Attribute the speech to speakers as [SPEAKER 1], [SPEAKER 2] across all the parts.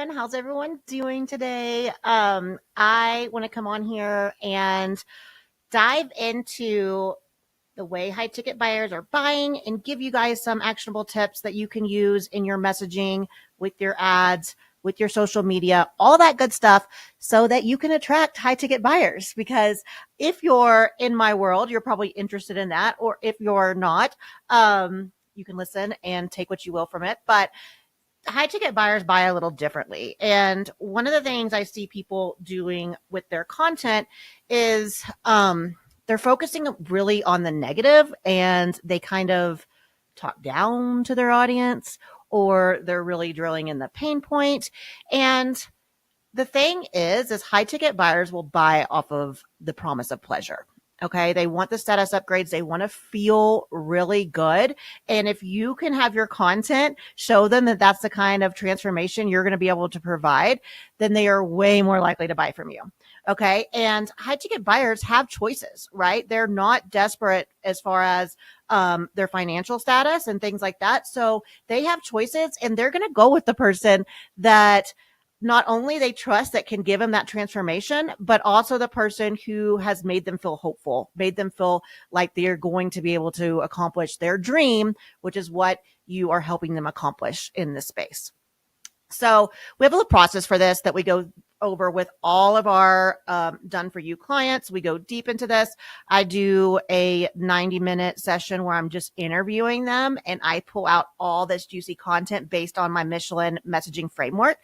[SPEAKER 1] everyone. How's everyone doing today? I want to come on here and dive into the way high ticket buyers are buying and give you guys some actionable tips that you can use in your messaging, with your ads, with your social media, all that good stuff, so that you can attract high ticket buyers. Because if you're in my world, you're probably interested in that. Or if you're not, you can listen and take what you will from it. But high ticket buyers buy a little differently. And one of the things I see people doing with their content is they're focusing really on the negative, and they kind of talk down to their audience, or they're really drilling in the pain point. And the thing is high ticket buyers will buy off of the promise of pleasure. Okay. They want the status upgrades. They want to feel really good. And if you can have your content show them that that's the kind of transformation you're going to be able to provide, then they are way more likely to buy from you. Okay. And high ticket buyers have choices, right? They're not desperate as far as their financial status and things like that. So they have choices, and they're going to go with the person that not only they trust, that can give them that transformation, but also the person who has made them feel hopeful, made them feel like they're going to be able to accomplish their dream, which is what you are helping them accomplish in this space. So we have a little process for this that we go over with all of our done for you clients. We go deep into this. I do a 90-minute session where I'm just interviewing them, and I pull out all this juicy content based on my Michelin messaging framework.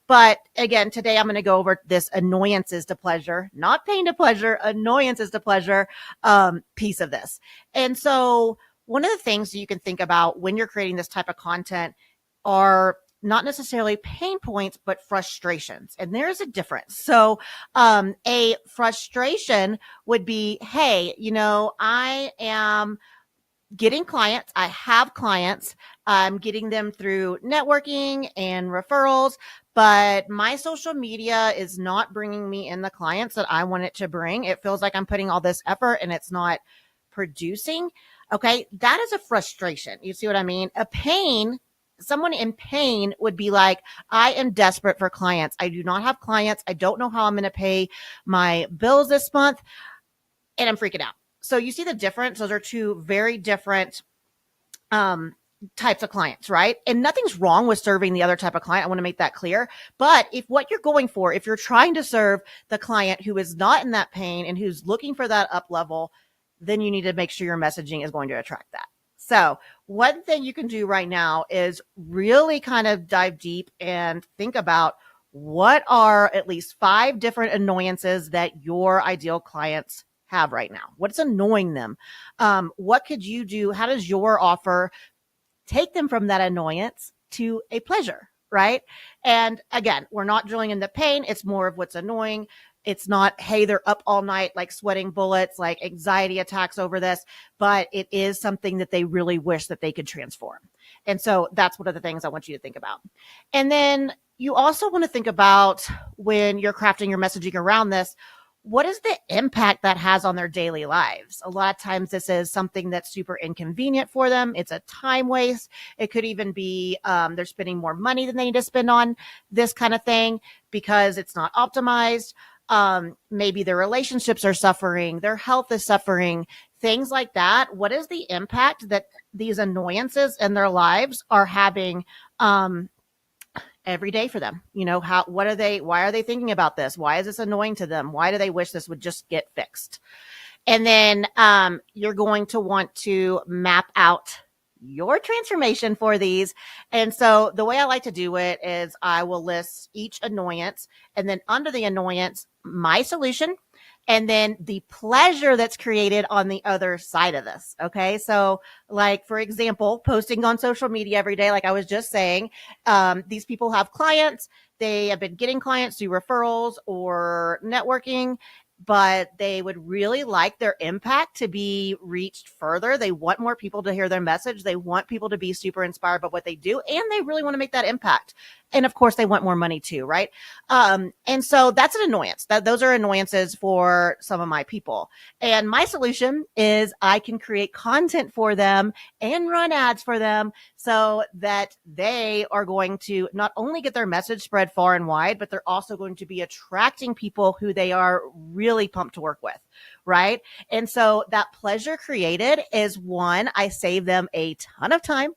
[SPEAKER 1] But again, today I'm going to go over this annoyances to pleasure, not pain to pleasure, annoyances to pleasure piece of this. And so one of the things that you can think about when you're creating this type of content are not necessarily pain points, but frustrations. And there's a difference. So a frustration would be, hey, I am getting clients. I have clients. I'm getting them through networking and referrals, but my social media is not bringing me in the clients that I want it to bring. It feels like I'm putting all this effort and it's not producing. Okay. That is a frustration. You see what I mean? A pain. Someone in pain would be like, I am desperate for clients. I do not have clients. I don't know how I'm going to pay my bills this month, and I'm freaking out. So you see the difference? Those are two very different types of clients, right? And nothing's wrong with serving the other type of client. I want to make that clear. But if what you're going for, if you're trying to serve the client who is not in that pain and who's looking for that up level, then you need to make sure your messaging is going to attract that. So one thing you can do right now is really kind of dive deep and think about what are at least 5 different annoyances that your ideal clients have right now. What's annoying them? What could you do? How does your offer take them from that annoyance to a pleasure, right? And again, we're not drilling in the pain. It's more of what's annoying. It's not, hey, they're up all night, like sweating bullets, like anxiety attacks over this, but it is something that they really wish that they could transform. And so that's one of the things I want you to think about. And then you also want to think about, when you're crafting your messaging around this, what is the impact that has on their daily lives? A lot of times this is something that's super inconvenient for them. It's a time waste. It could even be they're spending more money than they need to spend on this kind of thing because it's not optimized. Maybe their relationships are suffering, their health is suffering, things like that. What is the impact that these annoyances in their lives are having every day for them? Why are they thinking about this? Why is this annoying to them? Why do they wish this would just get fixed? And then you're going to want to map out your transformation for these. And so the way I like to do it is I will list each annoyance, and then under the annoyance, my solution, and then the pleasure that's created on the other side of this. Okay. So like, for example, posting on social media every day, like I was just saying, these people have clients. They have been getting clients through referrals or networking, but they would really like their impact to be reached further. They want more people to hear their message. They want people to be super inspired by what they do, and they really want to make that impact. And of course, they want more money too, right? And so that's an annoyance. Those are annoyances for some of my people. And my solution is I can create content for them and run ads for them so that they are going to not only get their message spread far and wide, but they're also going to be attracting people who they are really pumped to work with, right? And so that pleasure created is one, I save them a ton of time,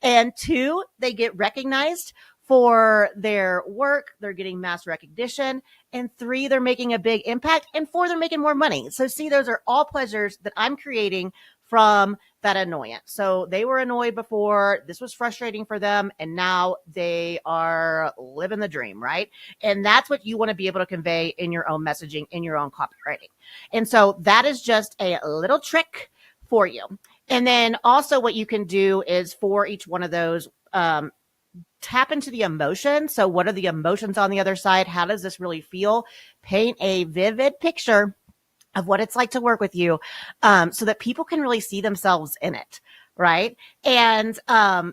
[SPEAKER 1] and two, they get recognized for their work, they're getting mass recognition, and three, they're making a big impact, and four, they're making more money. So see, those are all pleasures that I'm creating from that annoyance. So they were annoyed before, this was frustrating for them, and now they are living the dream, right? And that's what you want to be able to convey in your own messaging, in your own copywriting. And so that is just a little trick for you. And then also what you can do is for each one of those, tap into the emotion. So what are the emotions on the other side? How does this really feel? Paint a vivid picture of what it's like to work with you, so that people can really see themselves in it. Right. And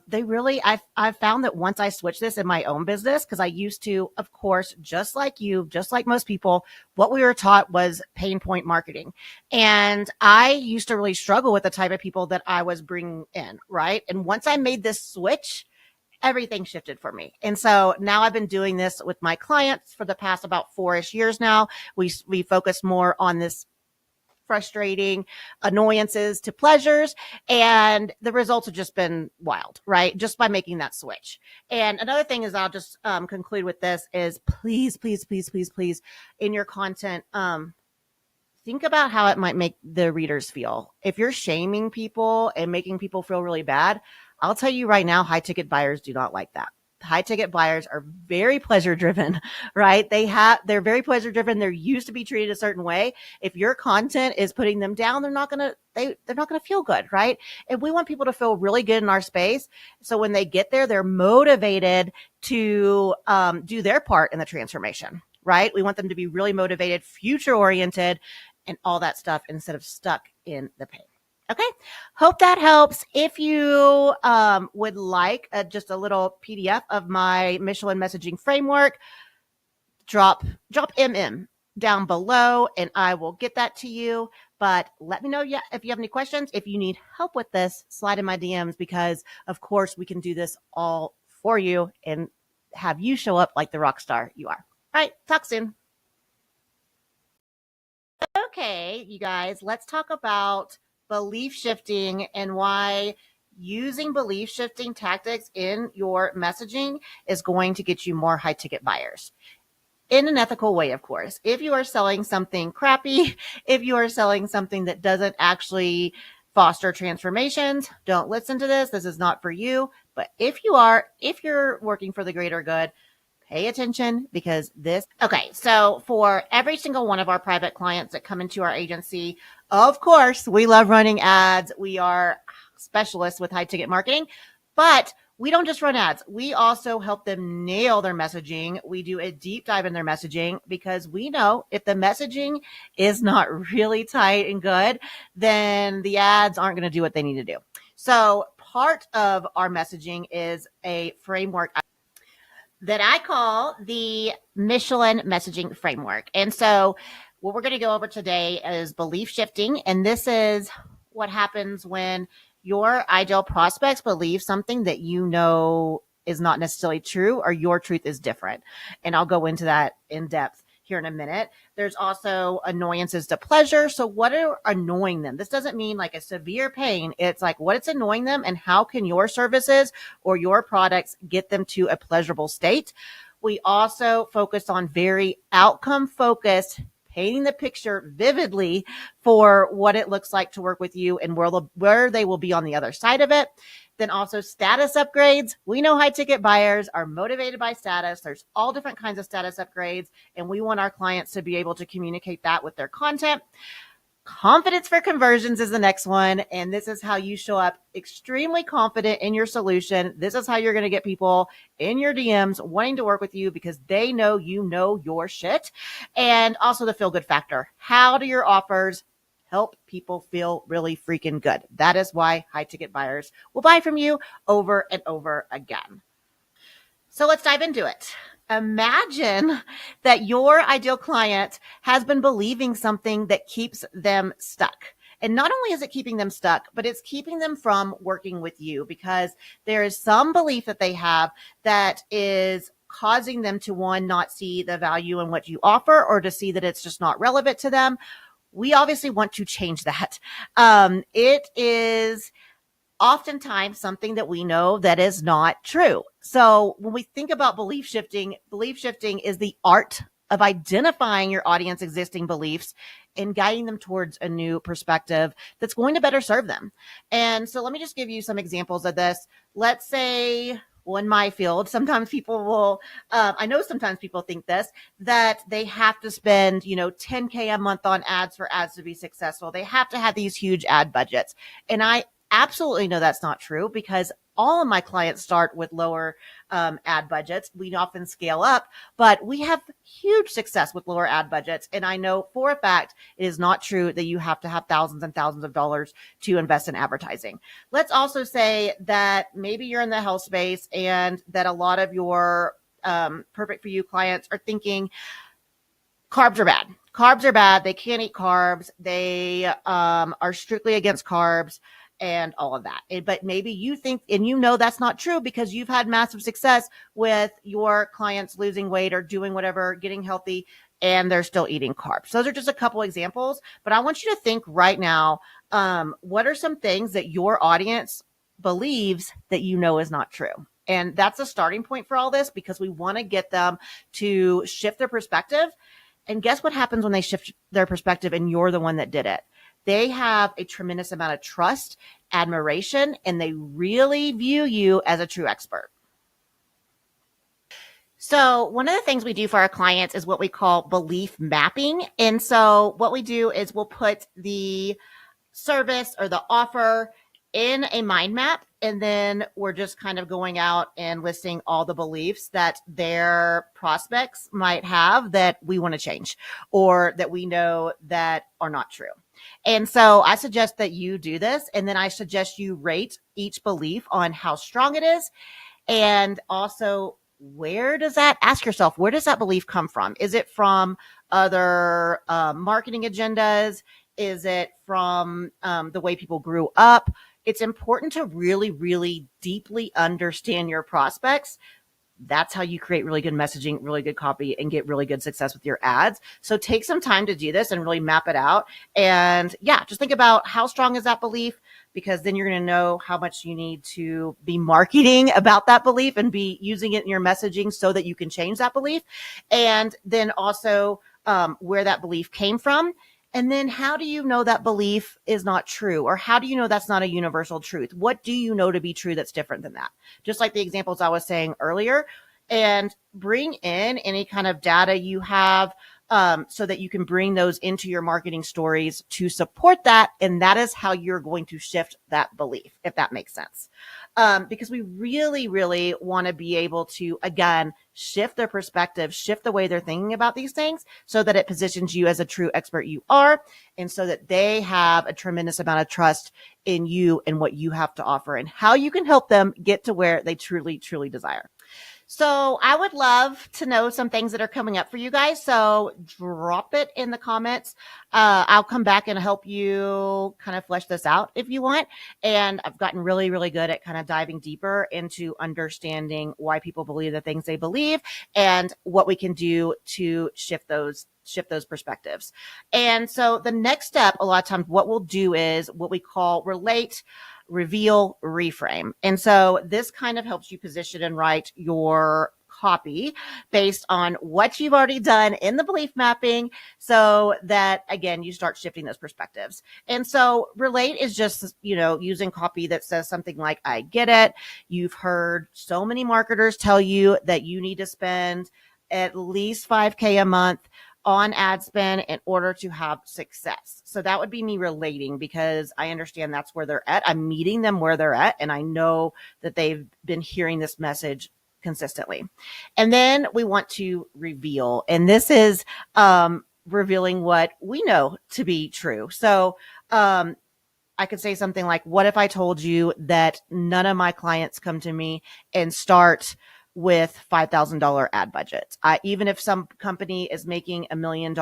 [SPEAKER 1] they really, I've found that once I switched this in my own business, because I used to, of course, just like you, just like most people, what we were taught was pain point marketing. And I used to really struggle with the type of people that I was bringing in. Right. And once I made this switch, everything shifted for me. And so now I've been doing this with my clients for the past about 4-ish years now. We focus more on this frustrating annoyances to pleasures, and the results have just been wild, right? Just by making that switch. And another thing is, I'll just conclude with this, is please, please, please, please, please, in your content, think about how it might make the readers feel. If you're shaming people and making people feel really bad, I'll tell you right now, high ticket buyers do not like that. High ticket buyers are very pleasure driven, right? They're very pleasure driven. They're used to be treated a certain way. If your content is putting them down, they're not going to feel good, right? And we want people to feel really good in our space. So when they get there, they're motivated to do their part in the transformation, right? We want them to be really motivated, future oriented, and all that stuff, instead of stuck in the pain. Okay. Hope that helps. If you would like just a little PDF of my Michelin messaging framework, drop MM down below and I will get that to you. But let me know if you have any questions. If you need help with this, slide in my DMs, because of course we can do this all for you and have you show up like the rock star you are. All right. Talk soon. Okay, you guys, let's talk about belief shifting and why using belief shifting tactics in your messaging is going to get you more high ticket buyers. In an ethical way, of course. If you are selling something crappy, if you are selling something that doesn't actually foster transformations, don't listen to this. This is not for you. But if you're working for the greater good, pay attention, because okay, so for every single one of our private clients that come into our agency, of course, we love running ads. We are specialists with high ticket marketing, but we don't just run ads. We also help them nail their messaging. We do a deep dive in their messaging, because we know if the messaging is not really tight and good, then the ads aren't going to do what they need to do. So part of our messaging is a framework that I call the Michelin messaging framework. And so what we're going to go over today is belief shifting. And this is what happens when your ideal prospects believe something that you know is not necessarily true, or your truth is different. And I'll go into that in depth here in a minute. There's also annoyances to pleasure. So what are annoying them? This doesn't mean like a severe pain. It's like what it's annoying them, and how can your services or your products get them to a pleasurable state. We also focus on very outcome focused, painting the picture vividly for what it looks like to work with you and where they will be on the other side of it. Then also status upgrades. We know high ticket buyers are motivated by status. There's all different kinds of status upgrades, and we want our clients to be able to communicate that with their content. Confidence for conversions is the next one. And this is how you show up extremely confident in your solution. This is how you're going to get people in your DMs wanting to work with you, because they know you know your shit. And also the feel good factor. How do your offers help people feel really freaking good? That is why high ticket buyers will buy from you over and over again. So let's dive into it. Imagine that your ideal client has been believing something that keeps them stuck. And not only is it keeping them stuck, but it's keeping them from working with you because there is some belief that they have that is causing them to, one, not see the value in what you offer, or to see that it's just not relevant to them. We obviously want to change that. It is oftentimes something that we know that is not true. So when we think about belief shifting is the art of identifying your audience existing beliefs and guiding them towards a new perspective that's going to better serve them. And so let me just give you some examples of this. Let's say, well, in my field, sometimes people will, I know sometimes people think this, that they have to spend, 10K a month on ads for ads to be successful. They have to have these huge ad budgets. And I absolutely know that's not true, because all of my clients start with lower ad budgets. We often scale up, but we have huge success with lower ad budgets. And I know for a fact it is not true that you have to have thousands and thousands of dollars to invest in advertising. Let's also say that maybe you're in the health space and that a lot of your perfect for you clients are thinking carbs are bad. Carbs are bad. They can't eat carbs. They are strictly against carbs and all of that. But maybe you think, and that's not true because you've had massive success with your clients losing weight or doing whatever, getting healthy, and they're still eating carbs. So those are just a couple examples, but I want you to think right now, what are some things that your audience believes that is not true? And that's a starting point for all this, because we want to get them to shift their perspective. And guess what happens when they shift their perspective and you're the one that did it? They have a tremendous amount of trust, admiration, and they really view you as a true expert. So one of the things we do for our clients is what we call belief mapping. And so what we do is we'll put the service or the offer in a mind map, and then we're just kind of going out and listing all the beliefs that their prospects might have that we want to change, or that we know that are not true. And so I suggest that you do this, and then I suggest you rate each belief on how strong it is, and also ask yourself, where does that belief come from? Is it from other marketing agendas? Is it from the way people grew up? It's important to really, really deeply understand your prospects. That's how you create really good messaging, really good copy, and get really good success with your ads. So take some time to do this and really map it out. And just think about how strong is that belief, because then you're going to know how much you need to be marketing about that belief and be using it in your messaging so that you can change that belief. And then also where that belief came from. And then how do you know that belief is not true? Or how do you know that's not a universal truth? What do you know to be true that's different than that? Just like the examples I was saying earlier. And bring in any kind of data you have so that you can bring those into your marketing stories to support that. And that is how you're going to shift that belief, if that makes sense. Because we really, really want to be able to, again, shift their perspective, shift the way they're thinking about these things so that it positions you as a true expert you are, and so that they have a tremendous amount of trust in you and what you have to offer and how you can help them get to where they truly, truly desire. So I would love to know some things that are coming up for you guys. So drop it in the comments. I'll come back and help you kind of flesh this out if you want. And I've gotten really, really good at kind of diving deeper into understanding why people believe the things they believe and what we can do to shift those perspectives. And so the next step, a lot of times what we'll do is what we call relate, reveal, reframe. And so this kind of helps you position and write your copy based on what you've already done in the belief mapping, so that, again, you start shifting those perspectives. And so relate is just, using copy that says something like, I get it. You've heard so many marketers tell you that you need to spend at least 5K a month on ad spend in order to have success. So that would be me relating, because I understand that's where they're at. I'm meeting them where they're at, and I know that they've been hearing this message consistently. And then we want to reveal, and this is revealing what we know to be true. So I could say something like, what if I told you that none of my clients come to me and start with $5,000 ad budgets. Even if some company is making $1 million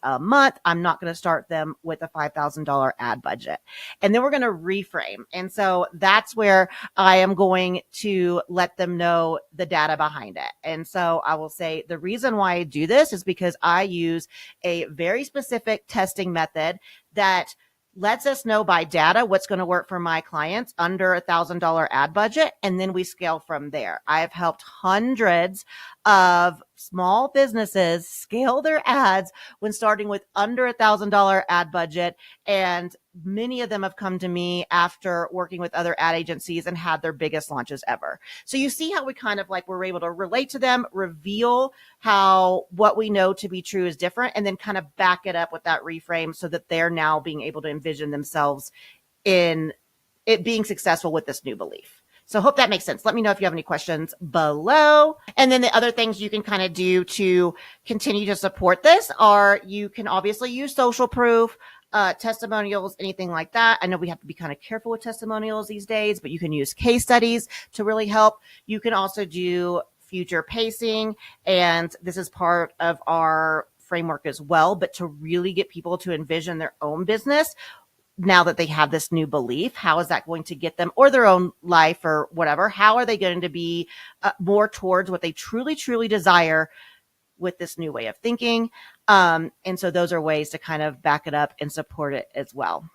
[SPEAKER 1] a month, I'm not going to start them with a $5,000 ad budget. And then we're going to reframe. And so that's where I am going to let them know the data behind it. And so I will say the reason why I do this is because I use a very specific testing method that lets us know by data what's going to work for my clients under $1,000 ad budget. And then we scale from there. I've helped hundreds of small businesses scale their ads when starting with under $1,000 ad budget. And many of them have come to me after working with other ad agencies and had their biggest launches ever. So you see how we kind of like, we're able to relate to them, reveal how what we know to be true is different, and then kind of back it up with that reframe so that they're now being able to envision themselves in it being successful with this new belief. So hope that makes sense. Let me know if you have any questions below. And then the other things you can kind of do to continue to support this are you can obviously use social proof, testimonials, anything like that. I know we have to be kind of careful with testimonials these days, but you can use case studies to really help. You can also do future pacing, and this is part of our framework as well, but to really get people to envision their own business now that they have this new belief. How is that going to get them, or their own life or whatever? How are they going to be more towards what they truly, truly desire with this new way of thinking? And so those are ways to kind of back it up and support it as well.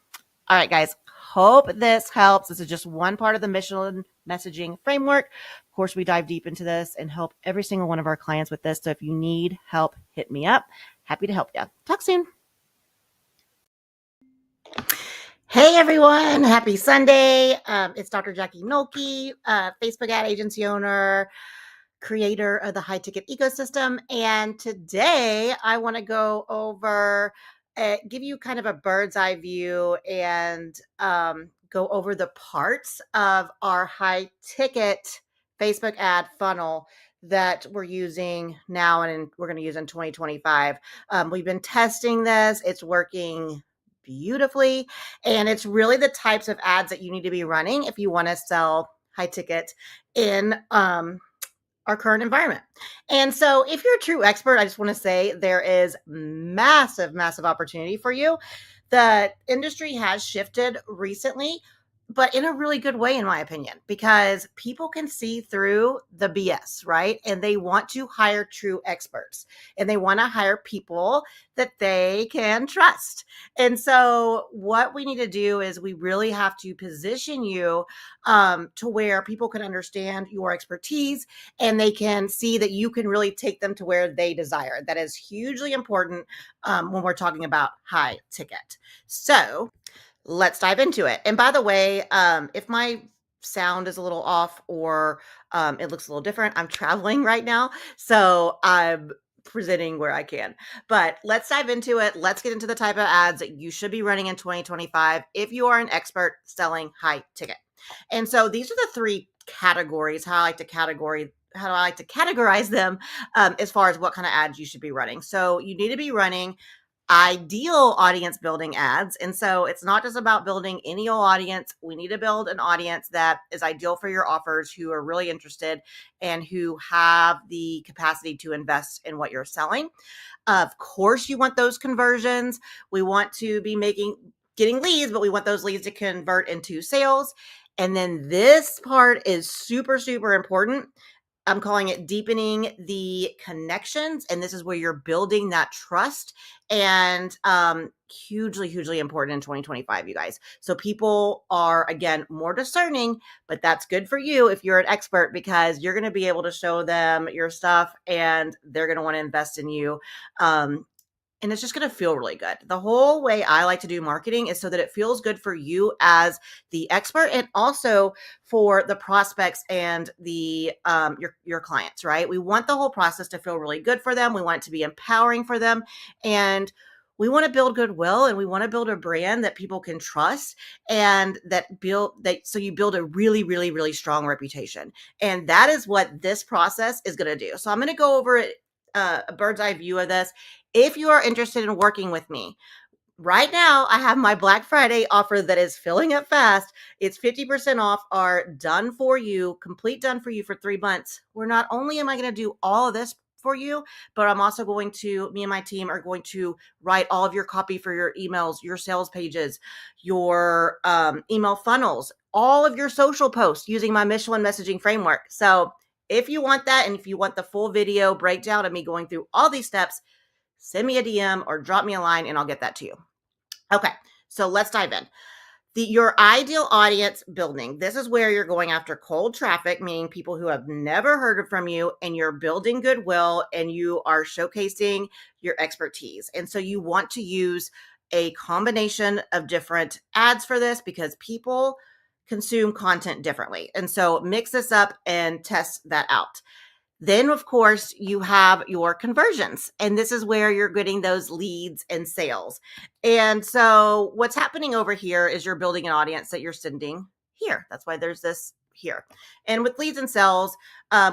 [SPEAKER 1] All right, guys, hope this helps. This is just one part of the mission messaging framework. Of course, we dive deep into this and help every single one of our clients with this. So if you need help, hit me up. Happy to help you. Talk soon. Hey everyone, happy Sunday. It's Dr. Jackie Nolke, Facebook ad agency owner, creator of the high ticket ecosystem. And today I want to go over, give you kind of a bird's eye view and go over the parts of our high ticket Facebook ad funnel that we're using now and we're going to use in 2025. We've been testing this. It's working beautifully. And it's really the types of ads that you need to be running if you want to sell high ticket in our current environment. And so if you're a true expert, I just want to say there is massive, massive opportunity for you. The industry has shifted recently, but in a really good way, in my opinion, because people can see through the BS, right? And they want to hire true experts, and they want to hire people that they can trust. And so what we need to do is we really have to position you to where people can understand your expertise and they can see that you can really take them to where they desire. That is hugely important when we're talking about high ticket. So let's dive into it. And by the way, if my sound is a little off or it looks a little different, I'm traveling right now. So I'm presenting where I can. But let's dive into it. Let's get into the type of ads that you should be running in 2025 if you are an expert selling high ticket. And so these are the three categories, how I like to categorize them as far as what kind of ads you should be running. So you need to be running ideal audience building ads. And so it's not just about building any old audience. We need to build an audience that is ideal for your offers, who are really interested and who have the capacity to invest in what you're selling. Of course, you want those conversions. We want to be getting leads, but we want those leads to convert into sales. And then this part is super, super important. I'm calling it deepening the connections. And this is where you're building that trust, and hugely, hugely important in 2025, you guys. So people are, again, more discerning, but that's good for you if you're an expert, because you're going to be able to show them your stuff and they're going to want to invest in you. And it's just going to feel really good. The whole way I like to do marketing is so that it feels good for you as the expert, and also for the prospects and the your clients, right? We want the whole process to feel really good for them. We want it to be empowering for them, and we want to build goodwill, and we want to build a brand that people can trust, and so you build a really, really, really strong reputation. And that is what this process is going to do. So I'm going to go over it, a bird's eye view of this. If you are interested in working with me, right now I have my Black Friday offer that is filling up fast. It's 50% off our done for you, complete done for you for 3 months. Where not only am I going to do all of this for you, but I'm also going to, me and my team are going to write all of your copy for your emails, your sales pages, your email funnels, all of your social posts using my Michelin messaging framework. So if you want that, and if you want the full video breakdown of me going through all these steps, send me a DM or drop me a line and I'll get that to you. Okay, so let's dive in. Your ideal audience building. This is where you're going after cold traffic, meaning people who have never heard from you, and you're building goodwill and you are showcasing your expertise. And so you want to use a combination of different ads for this because people consume content differently. And so mix this up and test that out. Then, of course, you have your conversions, and this is where you're getting those leads and sales. And so, what's happening over here is you're building an audience that you're sending here. That's why there's this here. And with leads and sales,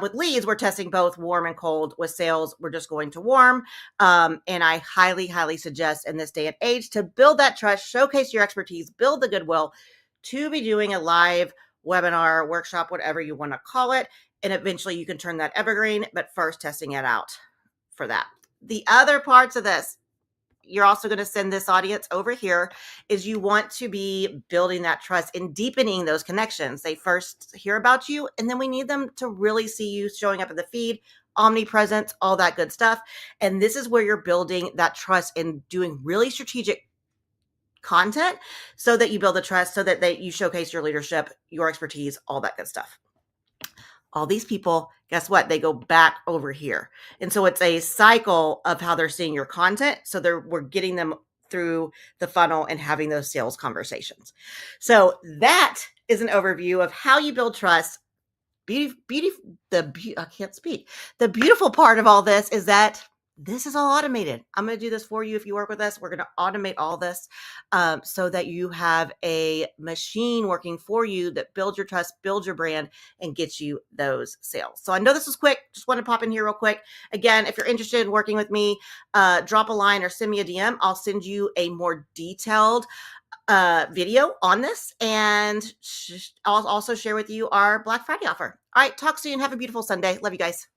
[SPEAKER 1] with leads, we're testing both warm and cold. With sales, we're just going to warm. And I highly, highly suggest in this day and age to build that trust, showcase your expertise, build the goodwill to be doing a live webinar, workshop, whatever you want to call it. And eventually you can turn that evergreen, but first testing it out for that. The other parts of this, you're also going to send this audience over here, is you want to be building that trust and deepening those connections. They first hear about you, and then we need them to really see you showing up in the feed, omnipresence, all that good stuff. And this is where you're building that trust and doing really strategic content so that you build the trust, so that you showcase your leadership, your expertise, all that good stuff. All these people, guess what? They go back over here. And so it's a cycle of how they're seeing your content. So we're getting them through the funnel and having those sales conversations. So that is an overview of how you build trust. I can't speak. The beautiful part of all this is that this is all automated. I'm going to do this for you. If you work with us, we're going to automate all this so that you have a machine working for you that builds your trust, builds your brand, and gets you those sales. So I know this was quick. Just want to pop in here real quick. Again, if you're interested in working with me, drop a line or send me a DM. I'll send you a more detailed video on this, and I'll also share with you our Black Friday offer. All right, talk soon. Have a beautiful Sunday. Love you guys.